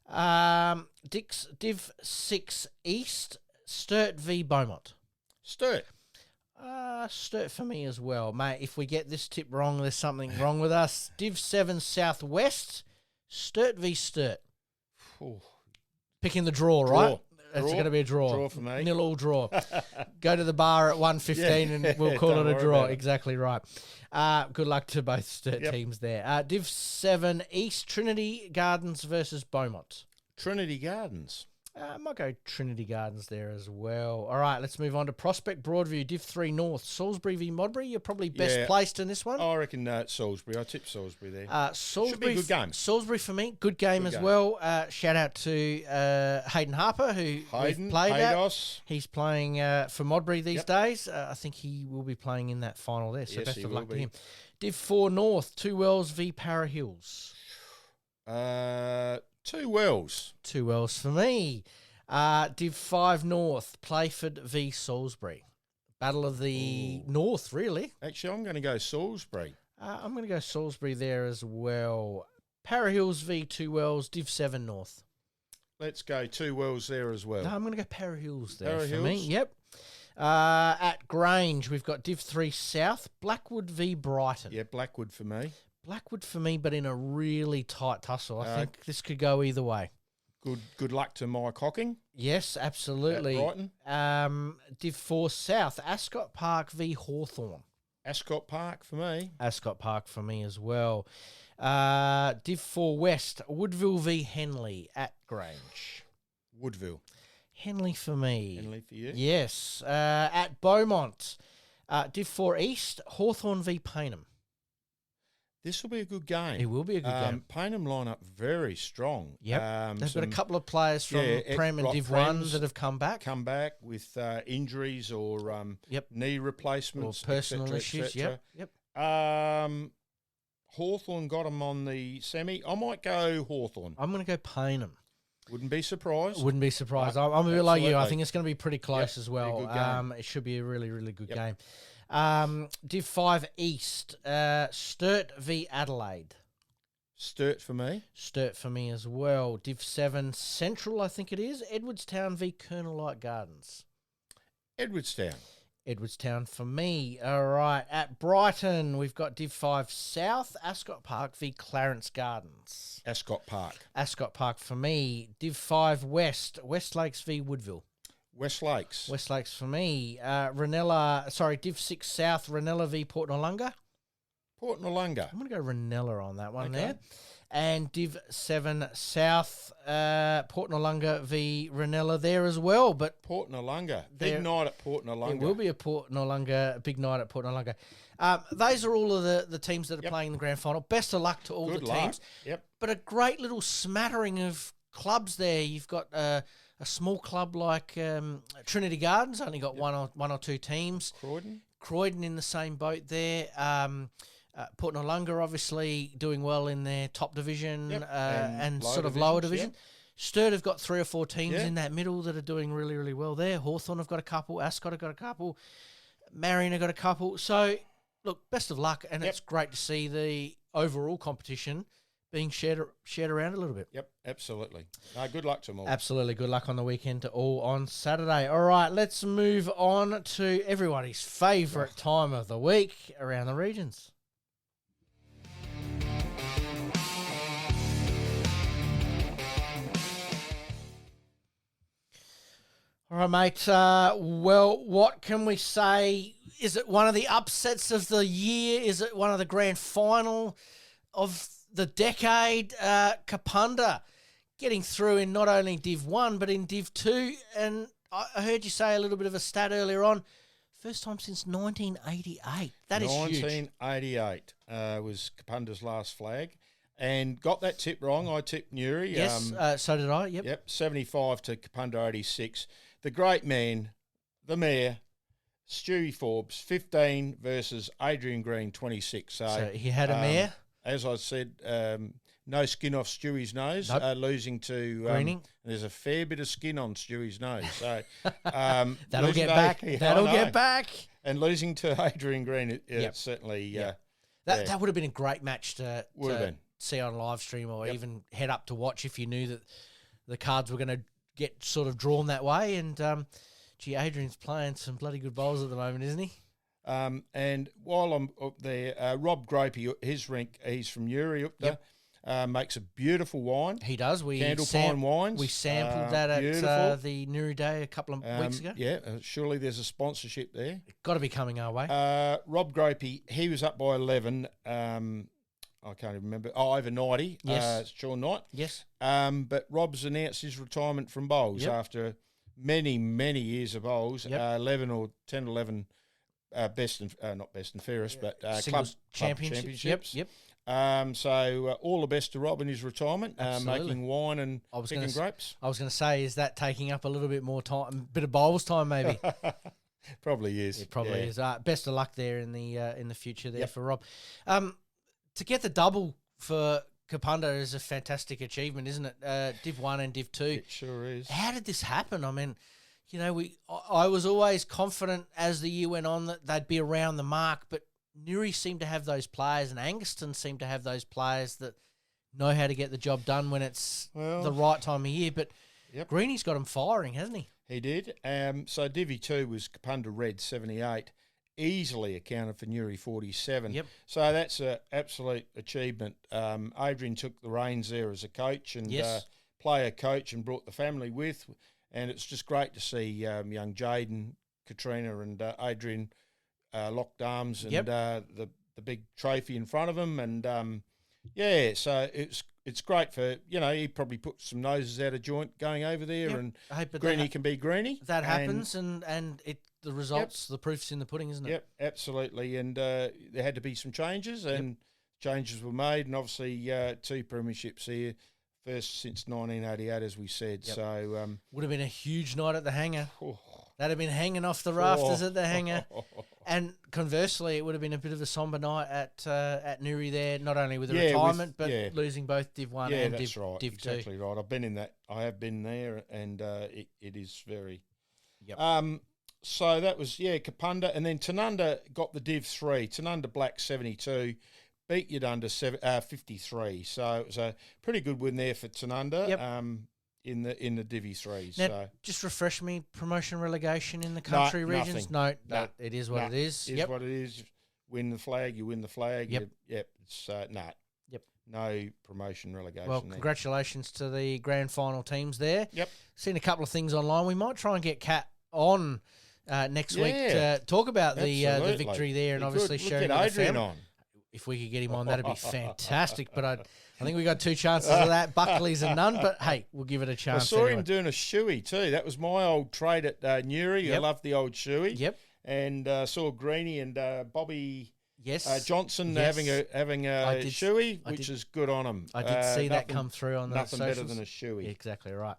Div 6 East, Sturt v Beaumont. Sturt for me as well, mate. If we get this tip wrong, there's something wrong with us. Div 7 Southwest, Sturt v Sturt. Ooh. Picking the draw, right? It's going to be a draw. Draw for me. 0-all draw. Go to the bar at 1:15 and we'll call it a draw. Exactly right. Good luck to both Sturt teams there. Div 7 East, Trinity Gardens versus Beaumont. Trinity Gardens. I might go Trinity Gardens there as well. All right, let's move on to Prospect Broadview, Div 3 North. Salisbury v Modbury. You're probably best placed in this one. I reckon Salisbury. I tip Salisbury there. Salisbury, should be a good game. Salisbury for me, good game as well. Shout out to Hayden Harper, who we've played at. He's playing for Modbury these days. I think he will be playing in that final there, so best of luck to him. Div 4 North, Two Wells v Para Hills. Two Wells. Two Wells for me. Div 5 North, Playford v Salisbury. Battle of the North, really. Actually, I'm going to go Salisbury. I'm going to go Salisbury there as well. Para Hills v Two Wells, Div 7 North. Let's go Two Wells there as well. No, I'm going to go Para Hills there Para for Hills? me. Yep. At Grange, we've got Div 3 South, Blackwood v Brighton. Yeah, Blackwood for me. Blackwood for me, but in a really tight tussle. I think this could go either way. Good luck to Mike Hocking. Yes, absolutely. At Brighton. Div 4 South, Ascot Park v Hawthorn. Ascot Park for me. Ascot Park for me as well. Div 4 West, Woodville v Henley at Grange. Woodville. Henley for me. Henley for you. Yes. At Beaumont, Div 4 East, Hawthorn v Paynham. This will be a good game. It will be a good game. Paynham line up very strong. Yep. They've got a couple of players from Prem and Div 1 that have come back. Come back with injuries or knee replacements. Or personal issues. Yep. Hawthorn got them on the semi. I might go Hawthorn. I'm going to go Paynham. Wouldn't be surprised. Wouldn't be surprised. I'm a bit like you. I think it's going to be pretty close as well. It should be a really, really good game. Div 5 East, Sturt v Adelaide. Sturt for me. Sturt for me as well. Div 7 Central, I think it is, Edwardstown v Colonel Light Gardens. Edwardstown. Edwardstown for me. All right. At Brighton, we've got Div 5 South, Ascot Park v Clarence Gardens. Ascot Park. Ascot Park for me. Div 5 West, Westlakes v Woodville. Westlakes. Westlakes for me. Div 6 South, Ranella v Port Noarlunga. Port Noarlunga. I'm going to go Ranella on that one there. And Div 7 South, Port Noarlunga v Ranella there as well. But Port Noarlunga. Big night at Port Noarlunga. It will be a big night at Port Noarlunga. Those are all of the teams that are playing in the grand final. Best of luck to all the teams. Yep. But a great little smattering of clubs there. You've got a small club like Trinity Gardens, only got one or two teams. Croydon in the same boat there. Port Noarlunga obviously doing well in their top division and sort of lower division. Yep. Sturt have got 3 or 4 teams in that middle that are doing really, really well there. Hawthorn have got a couple. Ascot have got a couple. Marion have got a couple. So, look, best of luck, and it's great to see the overall competition being shared around a little bit. Yep, absolutely. Good luck to them all. Absolutely. Good luck on the weekend to all on Saturday. All right, let's move on to everybody's favourite time of the week around the regions. All right, mate. Well, what can we say? Is it one of the upsets of the year? Is it one of the grand final of the decade? Kapunda getting through in not only Div 1 but in Div 2. And I heard you say a little bit of a stat earlier on. First time since 1988. That is huge. 1988 was Kapunda's last flag. And got that tip wrong. I tipped Newry. Yes, so did I. Yep. 75 to Kapunda 86. The great man, the mayor, Stewie Forbes, 15 versus Adrian Green, 26. So he had a mayor? As I said, no skin off Stewie's nose, losing to Greening. There's a fair bit of skin on Stewie's nose. So that'll get back. That'll get back. And losing to Adrian Green, certainly. That would have been a great match to see on live stream or even head up to watch if you knew that the cards were going to get sort of drawn that way. And Adrian's playing some bloody good bowls at the moment, isn't he? And while I'm up there, Rob Gropey, his rink, he's from Newry up there. Makes a beautiful wine. He does. Candlepine wines. We sampled that at the Newry Day a couple of weeks ago. Yeah, surely there's a sponsorship there. Got to be coming our way. Rob Gropey, he was up by 11 I can't even remember. Oh, over 90. Yes. Sean Knight. Yes. But Rob's announced his retirement from bowls Yep. after many, many years of bowls. Yep. 11 or 10, 11 best and not best and fairest, but club Singles championships. Yep. So all the best to Rob in his retirement, Absolutely. making wine and picking grapes. I was going to say, is that taking up a little bit more time, a bit of bowls time maybe? Probably is. It probably is. Best of luck there in the future there Yep. for Rob. To get the double for Kapunda is a fantastic achievement, isn't it? Div 1 and Div 2. It sure is. How did this happen? I mean, you know, I was always confident as the year went on that they'd be around the mark, but Newry seemed to have those players and Angaston seemed to have those players that know how to get the job done when it's the right time of year. But Greeny's got him firing, hasn't he? He did. So Divi 2 was Kapunda Red 78, easily accounted for Newry 47. Yep. So that's an absolute achievement. Adrian took the reins there as a coach and player coach and brought the family with. And it's just great to see young Jaden, Katrina and Adrian locked arms and the big trophy in front of him. And, so it's great for, he probably put some noses out of joint going over there and Greeny can be Greeny. That happens and the results, the proof's in the pudding, isn't it? Yep, absolutely. And there had to be some changes and changes were made and obviously 2 premierships here, first since 1988, as we said. Yep. So would have been a huge night at the hangar. That'd have been hanging off the rafters at the hangar. And conversely, it would have been a bit of a somber night at Newry there, not only with the retirement, but losing both Div 1 and Div 2. Exactly right. I've been in that. I have been there, and it is very. Yep. So that was Kapunda, and then Tanunda got the Div 3. Tanunda Black 72, beat Yadunda 53. So it was a pretty good win there for Tanunda. Yep. In the Divi 3s. Now, so just refresh me, promotion relegation in the country regions? No, it is what it is. It is what it is. Win the flag, you win the flag. Yep. It's no promotion relegation. Well, there. congratulations to the grand final teams there. Yep. Seen a couple of things online. We might try and get Kat on next week to talk about the victory there and obviously sharing with the Adrian family. on. If we could get him on, that'd be fantastic. But I think we got 2 chances of that. Buckley's and none, but hey, we'll give it a chance. I saw him doing a shoey too. That was my old trade at Newry. I loved the old shoey. Yep. And saw Greeny and Bobby Johnson having a shoey, which is good on them. I did see that come through on the nothing socials. better than a shoey. Exactly right.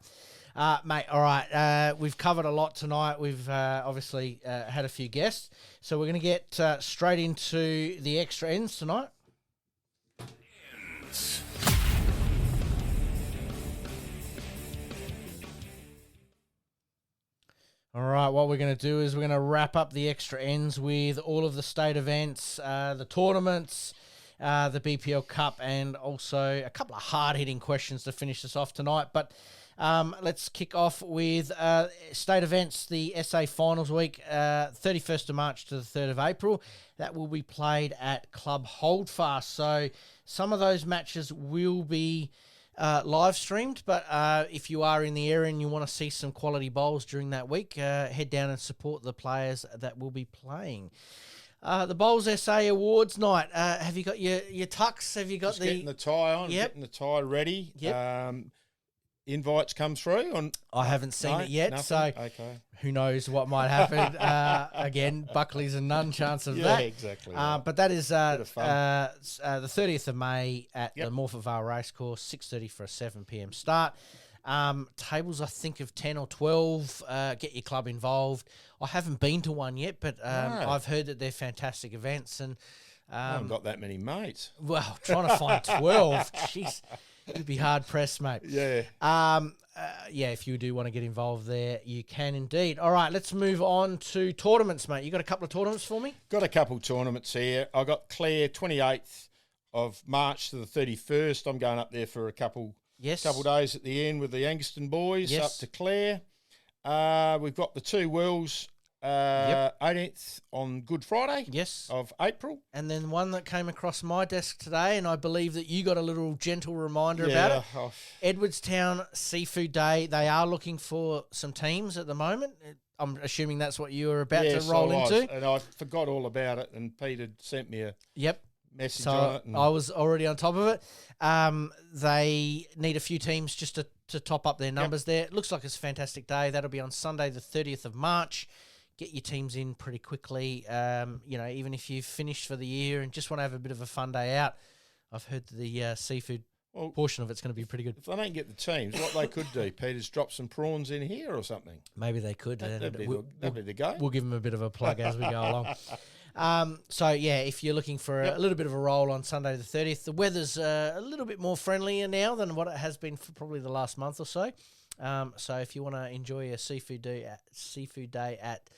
Mate, all right. We've covered a lot tonight. We've obviously had a few guests. So we're going to get straight into the extra ends tonight. All right, what we're going to do is we're going to wrap up the extra ends with all of the state events, the tournaments, the BPL Cup, and also a couple of hard-hitting questions to finish us off tonight. But let's kick off with state events, the SA Finals Week, 31st of March to the 3rd of April. That will be played at Club HOLDFAST. So some of those matches will be live streamed, but if you are in the area and you want to see some quality bowls during that week, head down and support the players that will be playing. The Bowls SA Awards night. Have you got your tux? Have you got getting the tie on? Yep. Getting the tie ready. Yep. Invites come through I haven't seen it yet, nothing? So who knows what might happen. Again, Buckley's and none chance of that. Yeah, exactly. But that is the 30th of May at the Moffatt Racecourse, 6:30 for a 7 p.m. start. Tables, I think, of 10 or 12. Get your club involved. I haven't been to one yet, but I've heard that they're fantastic events. And I haven't got that many mates. Well, trying to find 12. Jeez. You'd be hard pressed, mate. Yeah. If you do want to get involved there, you can indeed. All right, let's move on to tournaments, mate. You got a couple of tournaments for me? Got a couple of tournaments here. I got Clare 28th of March to the 31st. I'm going up there for a couple days at the end with the Angaston boys up to Clare. We've got the 2 Wells 18th on Good Friday of April. And then one that came across my desk today, and I believe that you got a little gentle reminder about it. Edwardstown Seafood Day. They are looking for some teams at the moment. I'm assuming that's what you were about to roll into. And I forgot all about it, and Peter sent me message so on it. I was already on top of it. They need a few teams just to top up their numbers there. It looks like it's a fantastic day. That'll be on Sunday, the 30th of March. Get your teams in pretty quickly. Even if you've finished for the year and just want to have a bit of a fun day out, I've heard the seafood portion of it's going to be pretty good. If they don't get the teams, what they could do, Peter's drop some prawns in here or something. Maybe they could. That'd be the go. We'll give them a bit of a plug as we go along. If you're looking for a little bit of a roll on Sunday the 30th, the weather's a little bit more friendlier now than what it has been for probably the last month or so. So if you want to enjoy a seafood day at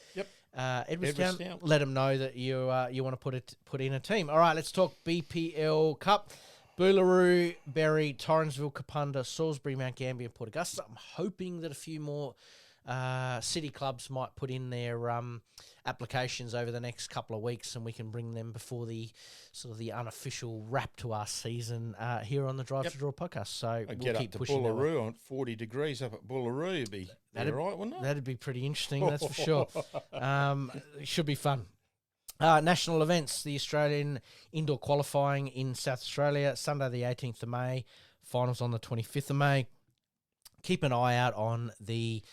Edwardstown, let them know that you want to put in a team. All right, let's talk BPL Cup. Boolaroo, Berry, Torrensville, Kapunda, Salisbury, Mount Gambier, Port Augusta. I'm hoping that a few more city clubs might put in their applications over the next couple of weeks, and we can bring them before the unofficial wrap to our season here on the Drive to Draw podcast. So we'll get keep up to pushing Boolaroo on 40 degrees up at Boolaroo. It'd be all right, wouldn't it? That'd be pretty interesting, that's for sure. It should be fun. National events, the Australian indoor qualifying in South Australia, Sunday the 18th of May, finals on the 25th of May. Keep an eye out on the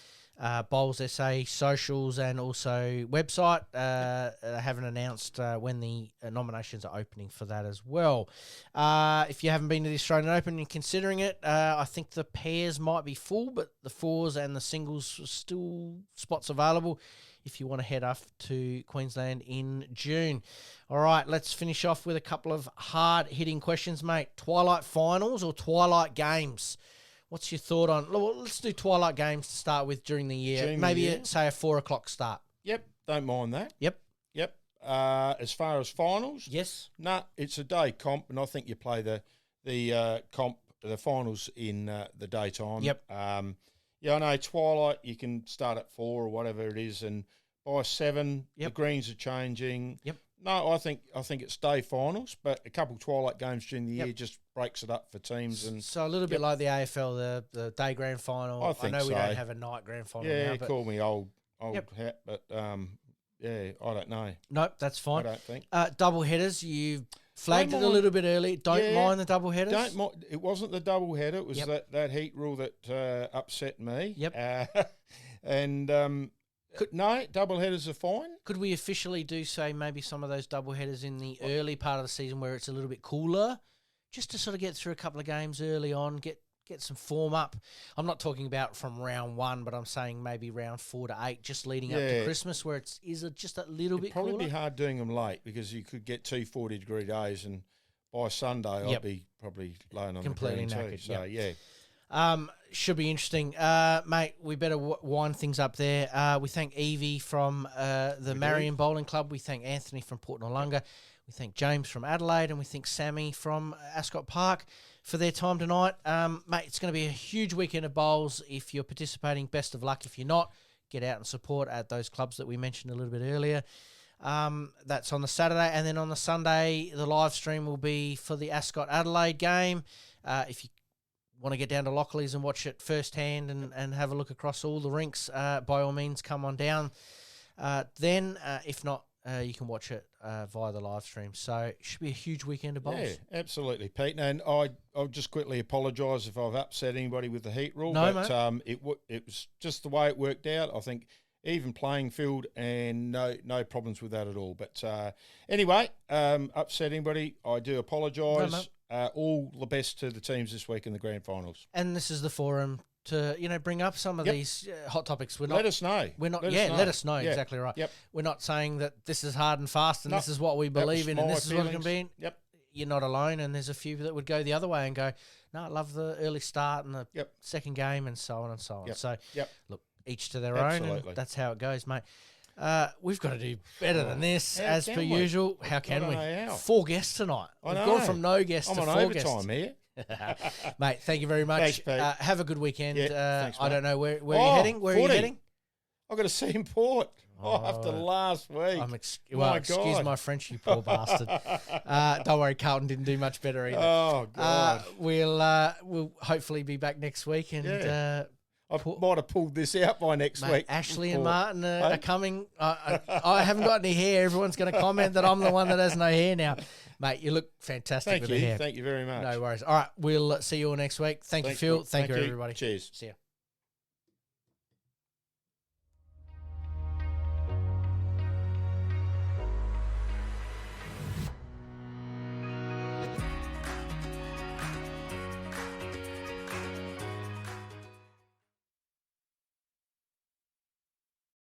Bowls SA socials and also website. I haven't announced when the nominations are opening for that as well. If you haven't been to the Australian Open and you're considering it, I think the pairs might be full, but the fours and the singles still spots available if you want to head up to Queensland in June. All right, let's finish off with a couple of hard-hitting questions, mate. Twilight finals or Twilight games? What's your thought on... Well, let's do Twilight games to start with during the year. Maybe say a 4 o'clock start. Yep, don't mind that. Yep. As far as finals? Yes. No, it's a day comp, and I think you play the finals in the daytime. Yep. I know Twilight, you can start at 4 or whatever it is, and by 7, the greens are changing. Yep. No, I think it's day finals, but a couple of Twilight games during the year just breaks it up for teams. And so a little bit like the AFL, the day grand final. I think know we so. don't have a night grand final yeah, now. But call me old hat, but I don't know. Nope, that's fine. I don't think. Double headers, you flagged it a little bit early. Don't mind the double headers. Don't mind. It wasn't the double header. It was that heat rule that upset me. Yep. No, double headers are fine. Could we officially do, say, maybe some of those double headers in the early part of the season where it's a little bit cooler, just to sort of get through a couple of games early on, get some form up? I'm not talking about from round 1, but I'm saying maybe round 4 to 8, just leading up to Christmas, where it's just a little bit cooler. It'd probably be hard doing them late because you could get 2 40-degree days, and by Sunday I'd be probably laying on completely the green knackered. too. So should be interesting. Mate, we better wind things up there. We thank Evie from the Marion Bowling Club. We thank Anthony from Port Noarlunga. We thank James from Adelaide, and we thank Sammy from Ascot Park for their time tonight. Mate, it's going to be a huge weekend of bowls. If you're participating, best of luck. If you're not, get out and support at those clubs that we mentioned a little bit earlier. That's on the Saturday, and then on the Sunday, the live stream will be for the Ascot Adelaide game. If you want to get down to Lockleys and watch it firsthand and have a look across all the rinks, by all means, come on down. If not, you can watch it via the live stream. So it should be a huge weekend of bowls. Yeah, absolutely, Pete. And I'll just quickly apologise if I've upset anybody with the heat rule. No, but it was just the way it worked out. I think even playing field, and no problems with that at all. But anyway, upset anybody, I do apologise. No. All the best to the teams this week in the grand finals. And this is the forum to bring up some of these hot topics. Let us know. Let us know. Yeah. Exactly right. Yep. We're not saying that this is hard and fast and this is what we believe in and this is what it can be. Yep. You're not alone, and there's a few that would go the other way and go, no, I love the early start and the second game and so on and so on. Yep. So look, each to their own, and that's how it goes, mate. We've got to do better than this, as per usual. How can we? 4 guests tonight. We've gone from no guests to 4 guests. I'm on overtime here. Mate, thank you very much. Thanks, Pete. Have a good weekend. Thanks, I don't know where you're heading. Where 40. Are you heading? I've got to see in Port after last week. Excuse my French, you poor bastard. Don't worry, Carlton didn't do much better either. Oh, God. We'll hopefully be back next week. And I might have pulled this out by next week. Ashley and Martin are coming. I haven't got any hair. Everyone's going to comment that I'm the one that has no hair now. Mate, you look fantastic Thank with you. the hair. Thank you very much. No worries. All right, we'll see you all next week. Thank you, Phil. Thank you, everybody. Cheers. See you.